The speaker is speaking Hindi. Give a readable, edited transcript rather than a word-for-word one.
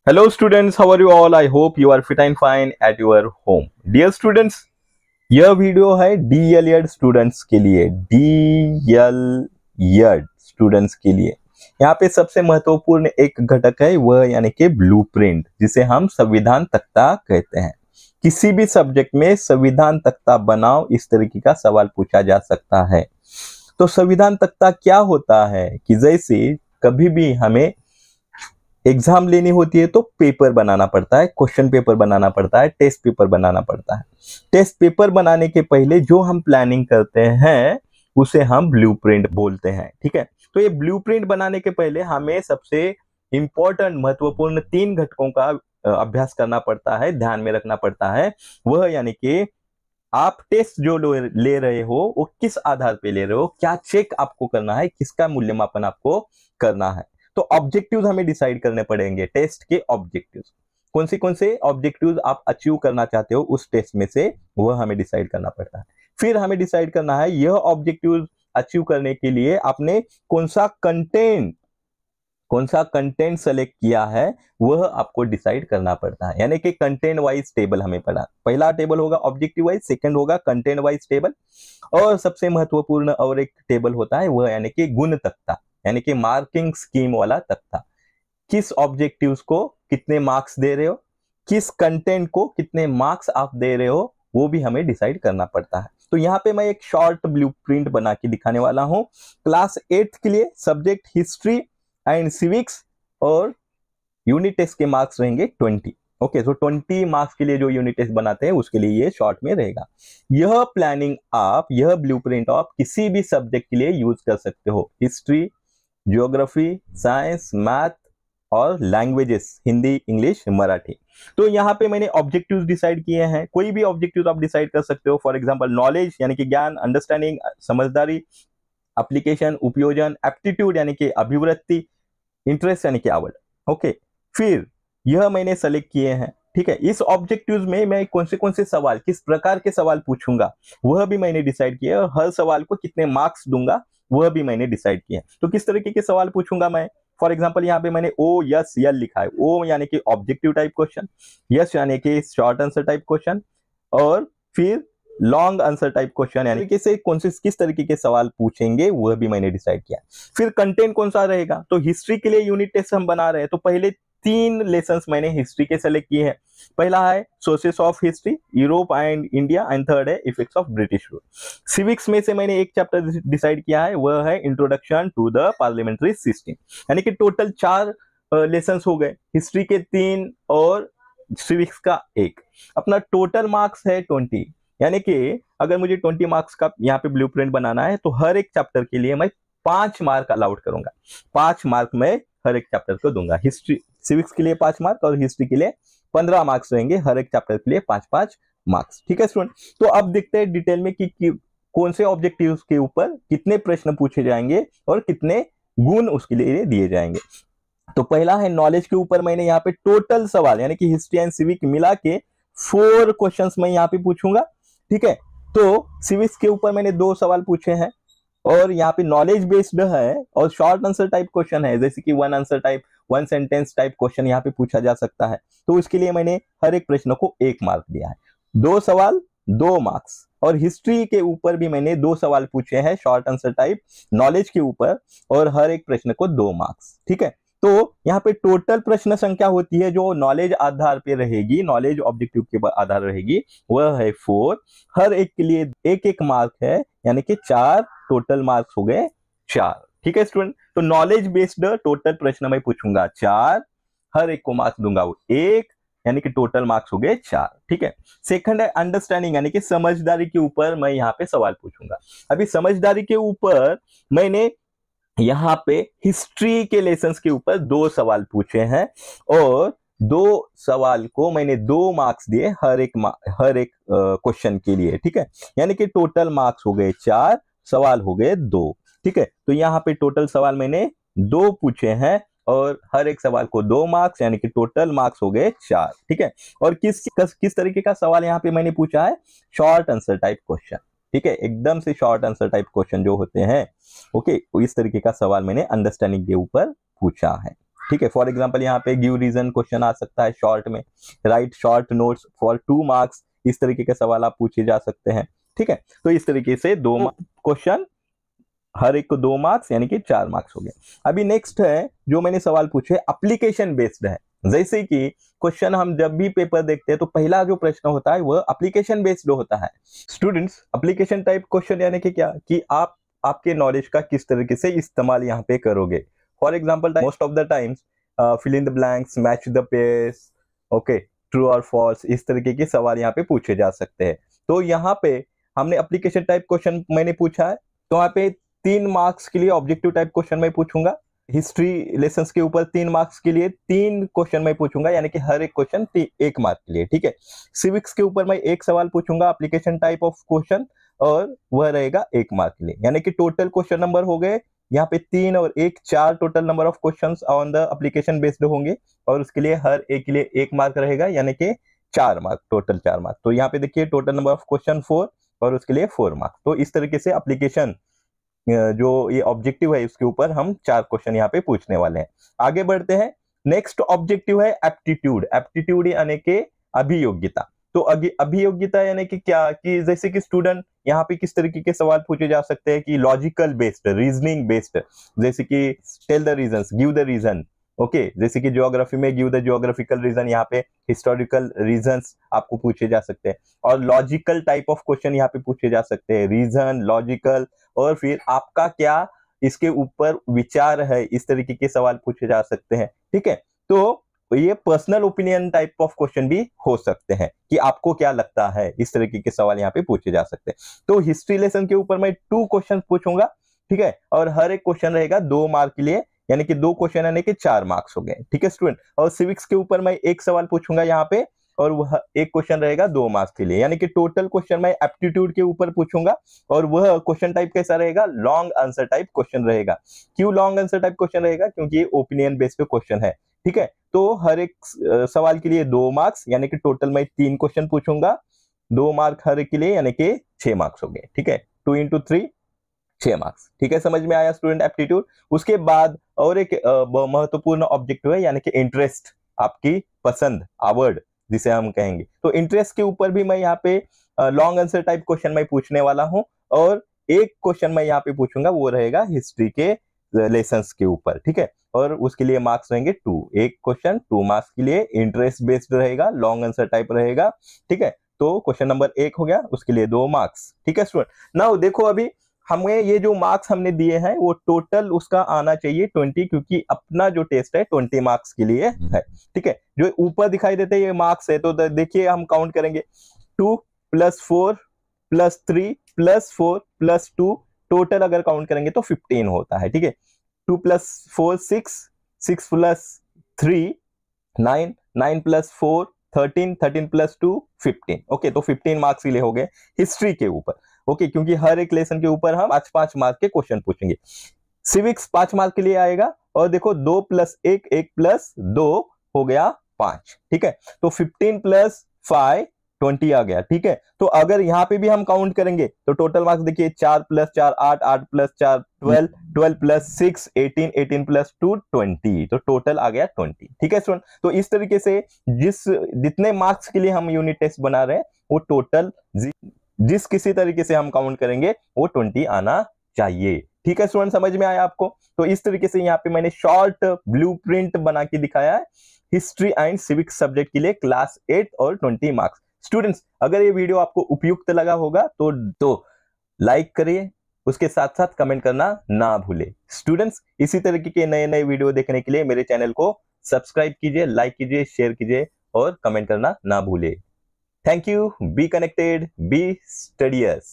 Hello students, how are you all? I hope you are fit and fine at your home. Dear students, यह वीडियो है DL स्टूडेंट्स के लिए, DL स्टूडेंट्स के लिए। यहाँ पे सबसे महत्वपूर्ण एक घटक है वह यानी कि ब्लूप्रिंट, जिसे हम संविधान तख्ता कहते हैं। किसी भी सब्जेक्ट में संविधान तख्ता बनाओ, इस तरीके का सवाल पूछा जा सकता है। तो संविधान तख्ता क्या होता है कि जैसे कभी भी हमें एग्जाम लेनी होती है तो पेपर बनाना पड़ता है, क्वेश्चन पेपर बनाना पड़ता है, टेस्ट पेपर बनाना पड़ता है। टेस्ट पेपर बनाने के पहले जो हम प्लानिंग करते हैं उसे हम ब्लूप्रिंट बोलते हैं। ठीक है, तो ये ब्लूप्रिंट बनाने के पहले हमें सबसे इंपॉर्टेंट महत्वपूर्ण 3 घटकों का अभ्यास करना पड़ता है, ध्यान में रखना पड़ता है। वह यानी कि आप टेस्ट जो ले रहे हो वो किस आधार पे ले रहे हो, क्या चेक आपको करना है, किसका मूल्यमापन आपको करना है। तो ऑब्जेक्टिव्स हमें डिसाइड करने पड़ेंगे। टेस्ट के ऑब्जेक्टिव्स कौन से ऑब्जेक्टिव्स आप अचीव करना चाहते हो उस टेस्ट में से, वह हमें डिसाइड करना पड़ता है। फिर हमें डिसाइड करना है यह ऑब्जेक्टिव्स अचीव करने के लिए आपने कौन सा कंटेंट सेलेक्ट किया है, वह आपको डिसाइड करना पड़ता है। यानी कि कंटेंट वाइज टेबल हमें पढ़ा। पहला टेबल होगा ऑब्जेक्टिव वाइज, सेकंड होगा कंटेंट वाइज टेबल, और सबसे महत्वपूर्ण और एक टेबल होता है वह यानी कि गुण तख्ता, यानी कि मार्किंग स्कीम वाला तख्ता। किस ऑब्जेक्टिव्स को कितने मार्क्स दे रहे हो, किस कंटेंट को कितने मार्क्स आप दे रहे हो, वो भी हमें डिसाइड करना पड़ता है। तो यहाँ पे मैं एक शॉर्ट ब्लूप्रिंट बना के दिखाने वाला हूँ। क्लास 8 के लिए सब्जेक्ट हिस्ट्री एंड सिविक्स, और यूनिट टेस्ट के मार्क्स रहेंगे 20। ओके, तो 20 मार्क्स के लिए जो यूनिट टेस्ट बनाते हैं उसके लिए ये शॉर्ट में रहेगा। यह प्लानिंग यह ब्लूप्रिंट आप किसी भी सब्जेक्ट के लिए यूज कर सकते हो। हिस्ट्री, ज्योग्राफी, साइंस, मैथ और लैंग्वेजेस, हिंदी, इंग्लिश, मराठी। तो यहाँ पे मैंने ऑब्जेक्टिव्स डिसाइड किए हैं। कोई भी ऑब्जेक्टिव्स आप डिसाइड कर सकते हो। फॉर एग्जांपल नॉलेज यानी कि ज्ञान, अंडरस्टैंडिंग समझदारी, एप्लीकेशन उपयोजन, एप्टीट्यूड यानी कि अभिवृत्ति, इंटरेस्ट यानी कि आवड। ओके, फिर यह मैंने सेलेक्ट किए हैं। ठीक है, इस ऑब्जेक्टिव्स में मैं कौन से सवाल, किस प्रकार के सवाल पूछूंगा वह भी मैंने डिसाइड किया, और हर सवाल को कितने मार्क्स दूंगा वह भी मैंने डिसाइड किया। तो किस तरीके के सवाल पूछूंगा मैं। फॉर एग्जाम्पल यहाँ पे मैंने ओ यस यल लिखा है। ओ यानी कि ऑब्जेक्टिव टाइप क्वेश्चन, यस यानी कि शॉर्ट आंसर टाइप क्वेश्चन, और फिर लॉन्ग आंसर टाइप क्वेश्चन, यानी कि से किस तरीके के सवाल पूछेंगे वह भी मैंने डिसाइड किया। फिर कंटेंट कौन सा रहेगा। तो हिस्ट्री के लिए यूनिट टेस्ट हम बना रहे हैं, तो पहले 3 लेसन्स मैंने हिस्ट्री के सेलेक्ट किए हैं। पहला है sources of history, Europe and India, and third है effects of British rule. Civics में से मैंने एक चैप्टर डिसाइड किया है, वह है introduction to the parliamentary system. यानी कि टोटल 4 लेसन्स हो गए, हिस्ट्री के 3 और सिविक्स का 1। अपना टोटल मार्क्स है 20। यानी कि अगर मुझे 20 मार्क्स का यहाँ पे ब्लूप्रिंट बनाना है तो हर एक चैप्टर के लिए मैं 5 मार्क अलाउड करूंगा। 5 मार्क मैं हर एक चैप्टर को दूंगा। हिस्ट्री सिविक्स के लिए 5 मार्क और हिस्ट्री के लिए 15 मार्क्स रहेंगे, हर एक चैप्टर के लिए 5-5 मार्क्स। ठीक है स्टूडेंट, तो अब देखते हैं डिटेल में कि कौन से ऑब्जेक्टिव्स के ऊपर कितने प्रश्न पूछे जाएंगे और कितने गुण उसके लिए दिए जाएंगे। तो पहला है नॉलेज के ऊपर। मैंने यहाँ पे टोटल सवाल यानी कि हिस्ट्री एंड सिविक मिला के 4 क्वेश्चंस मैं यहाँ पे पूछूंगा। ठीक है, तो सिविक्स के ऊपर मैंने 2 सवाल पूछे हैं, और यहाँ पे नॉलेज बेस्ड है और शॉर्ट आंसर टाइप क्वेश्चन है, जैसे कि 1 answer type, 1 sentence type question यहाँ पे पूछा जा सकता है। तो इसके लिए मैंने हर एक प्रश्न को 1 मार्क दिया है। 2 सवाल 2 मार्क्स। और हिस्ट्री के ऊपर भी मैंने 2 सवाल पूछे हैं शॉर्ट आंसर टाइप नॉलेज के ऊपर, और हर एक प्रश्न को 2 मार्क्स। ठीक है, तो यहाँ पे टोटल प्रश्न संख्या होती है जो नॉलेज आधार पे रहेगी, नॉलेज ऑब्जेक्टिव के आधार रहेगी, वह है 4। हर एक के लिए 1-1 मार्क है, यानी कि 4 टोटल मार्क्स हो गए 4। ठीक है स्टूडेंट, तो नॉलेज बेस्ड टोटल प्रश्न मैं पूछूंगा 4, हर एक को मार्क्स दूंगा वो 1, यानी कि टोटल मार्क्स हो गए 4। ठीक है, सेकंड है अंडरस्टैंडिंग, यानी कि समझदारी के ऊपर मैं यहाँ पे सवाल पूछूंगा। अभी समझदारी के ऊपर मैंने यहाँ पे हिस्ट्री के लेसन्स के ऊपर 2 सवाल पूछे हैं, और 2 सवाल को मैंने 2 मार्क्स दिए हर एक क्वेश्चन के लिए। ठीक है, यानी कि टोटल मार्क्स हो गए 4, सवाल हो गए 2। ठीक है, तो यहाँ पे टोटल सवाल मैंने 2 पूछे हैं और हर एक सवाल को 2 मार्क्स, यानी कि टोटल मार्क्स हो गए 4। ठीक है, और किस तरीके का सवाल यहाँ पे मैंने पूछा है, शॉर्ट आंसर टाइप क्वेश्चन। ठीक है, एकदम से शॉर्ट आंसर टाइप क्वेश्चन जो होते हैं। ओके, इस तरीके का सवाल मैंने अंडरस्टैंडिंग के ऊपर पूछा है। ठीक है। फॉर एग्जाम्पल यहाँ पे गिव रीजन क्वेश्चन आ सकता है शॉर्ट में, right short notes for 2 marks, इस तरीके के सवाल आप पूछे जा सकते हैं। ठीक है, तो इस तरीके से 2 क्वेश्चन, हर एक को 2 मार्क्स यानी कि 4 मार्क्स हो गए। अभी नेक्स्ट है जो मैंने सवाल पूछे एप्लीकेशन बेस्ड है। जैसे कि क्वेश्चन हम जब भी पेपर देखते हैं तो पहला जो प्रश्न होता है वह एप्लीकेशन बेस्ड होता है। स्टूडेंट्स, एप्लीकेशन टाइप क्वेश्चन यानी कि क्या, कि आप आपके नॉलेज का किस तरीके से इस्तेमाल यहाँ पे करोगे। For example most of the times fill in the blanks, match the pairs, okay, true और फॉल्स, इस तरीके के सवाल यहाँ पे पूछे जा सकते हैं। तो यहाँ पे हमने एप्लीकेशन टाइप क्वेश्चन मैंने पूछा है, तो यहाँ पे 3 मार्क्स के लिए ऑब्जेक्टिव टाइप क्वेश्चन मैं पूछूंगा। हिस्ट्री लेसन्स के ऊपर 3 मार्क्स के लिए 3 क्वेश्चन मैं पूछूंगा, यानी कि हर एक क्वेश्चन 1 मार्क के लिए। ठीक है, सिविक्स के ऊपर मैं 1 सवाल पूछूंगा एप्लीकेशन टाइप ऑफ क्वेश्चन, और वह रहेगा 1 मार्क के लिए, यानी कि टोटल क्वेश्चन नंबर हो गए यहाँ पे 3 और 1 4 total number of questions on the application based होंगे, और उसके लिए हर एक के लिए 1 मार्क रहेगा, यानी कि 4 मार्क, टोटल 4 मार्क। तो यहाँ पे देखिए टोटल नंबर ऑफ क्वेश्चन 4 और उसके लिए 4 मार्क। तो इस तरीके से एप्लीकेशन जो ये ऑब्जेक्टिव है उसके ऊपर हम 4 क्वेश्चन यहाँ पे पूछने वाले हैं। आगे बढ़ते हैं। नेक्स्ट ऑब्जेक्टिव है एप्टीट्यूड। एप्टीट्यूड यानी कि अभियोग्यता। तो अभियोग्यता यानी कि क्या, कि जैसे कि स्टूडेंट यहाँ पे किस तरीके के सवाल पूछे जा सकते हैं, कि लॉजिकल बेस्ड, रीजनिंग बेस्ड, जैसे कि tell the reasons, give the reason, okay, जैसे कि ज्योग्राफी में गिव द ज्योग्राफिकल रीजन, यहाँ पे हिस्टोरिकल रीजंस आपको पूछे जा सकते हैं, और लॉजिकल टाइप ऑफ क्वेश्चन यहाँ पे पूछे जा सकते हैं, रीजन, लॉजिकल, और फिर आपका क्या इसके ऊपर विचार है, इस तरीके के सवाल पूछे जा सकते हैं। ठीक है, तो ये personal opinion type of question भी हो सकते हैं, कि आपको क्या लगता है, इस तरीके के सवाल यहाँ पे पूछे जा सकते हैं। तो हिस्ट्री लेसन के ऊपर मैं 2 क्वेश्चन पूछूंगा, ठीक है, और हर एक क्वेश्चन रहेगा 2 मार्क के लिए, यानी कि 2 क्वेश्चन यानी कि 4 मार्क्स हो गए। ठीक है स्टूडेंट, और सिविक्स के ऊपर मैं 1 सवाल पूछूंगा यहाँ पे, और वह 1 क्वेश्चन रहेगा 2 मार्क्स के लिए, यानी कि टोटल क्वेश्चन मैं एप्टीट्यूड के ऊपर पूछूंगा, और वह क्वेश्चन टाइप कैसा रहेगा, लॉन्ग आंसर टाइप क्वेश्चन रहेगा। क्यों लॉन्ग आंसर टाइप क्वेश्चन रहेगा, क्योंकि ये ओपिनियन बेस्ड क्वेश्चन है। ठीक है, तो हर एक सवाल के लिए 2 मार्क्स, यानी कि टोटल मैं 3 क्वेश्चन पूछूंगा, 2 मार्क हर एक के लिए, यानी कि 6 मार्क्स हो गए। ठीक है, 2 into 3 6 मार्क्स। ठीक है, समझ में आया स्टूडेंट एप्टीट्यूड। उसके बाद और एक महत्वपूर्ण ऑब्जेक्टिव है, यानी कि इंटरेस्ट, आपकी पसंद, आवड़ जिसे हम कहेंगे। तो इंटरेस्ट के ऊपर भी मैं यहाँ पे लॉन्ग आंसर टाइप क्वेश्चन मैं पूछने वाला हूँ, और एक क्वेश्चन मैं यहाँ पे पूछूंगा, वो रहेगा हिस्ट्री के लेसन्स के ऊपर। ठीक है, और उसके लिए मार्क्स रहेंगे 2, एक क्वेश्चन 2 मार्क्स के लिए, इंटरेस्ट बेस्ड रहेगा, लॉन्ग आंसर टाइप रहेगा। ठीक है, तो क्वेश्चन नंबर 1 हो गया, उसके लिए 2 मार्क्स। ठीक है स्टूडेंट, नाउ देखो अभी हमें ये जो मार्क्स हमने दिए हैं वो टोटल उसका आना चाहिए 20, क्योंकि अपना जो टेस्ट है 20 मार्क्स के लिए है। ठीक है, जो ऊपर दिखाई देते हैं ये मार्क्स है, तो देखिए हम काउंट करेंगे, 2 + 4 + 3 + 4 + 2, टोटल अगर काउंट करेंगे तो 15 होता है। ठीक है, 2 + 4 6, 6 + 3 9, 9 + 4 13, 13 + 2 15। ओके, तो 15 मार्क्स के लिए हो गए हिस्ट्री के ऊपर। ओके, क्योंकि हर एक लेसन के ऊपर हम 5-5 मार्क के क्वेश्चन पूछेंगे। सिविक्स 5 मार्क के लिए आएगा, और देखो 2 + 1 1 + 2 हो गया 5। ठीक है, तो 15 + 5 20 आ गया। ठीक है, तो अगर यहाँ पे भी हम काउंट करेंगे तो टोटल मार्क्स देखिए, 4 + 4 8, 8 + 4 12, 12 + 6 18, 18 + 2 20, तो टोटल आ गया 20। ठीक है स्टूडेंट, तो इस तरीके से जितने मार्क्स के लिए हम यूनिट टेस्ट बना रहे हैं वो टोटल जिस किसी तरीके से हम काउंट करेंगे वो 20 आना चाहिए। ठीक है स्टूडेंट, समझ में आया आपको। तो इस तरीके से यहाँ पे मैंने शॉर्ट ब्लूप्रिंट बना के दिखाया है हिस्ट्री एंड सिविक्स सब्जेक्ट के लिए, क्लास 8 और 20 मार्क्स। स्टूडेंट्स, अगर ये वीडियो आपको उपयुक्त लगा होगा तो लाइक करिए, उसके साथ साथ कमेंट करना ना भूले। स्टूडेंट्स, इसी तरीके के नए नए वीडियो देखने के लिए मेरे चैनल को सब्सक्राइब कीजिए, लाइक कीजिए, शेयर कीजिए, और कमेंट करना ना भूले। Thank you. Be connected. Be studious.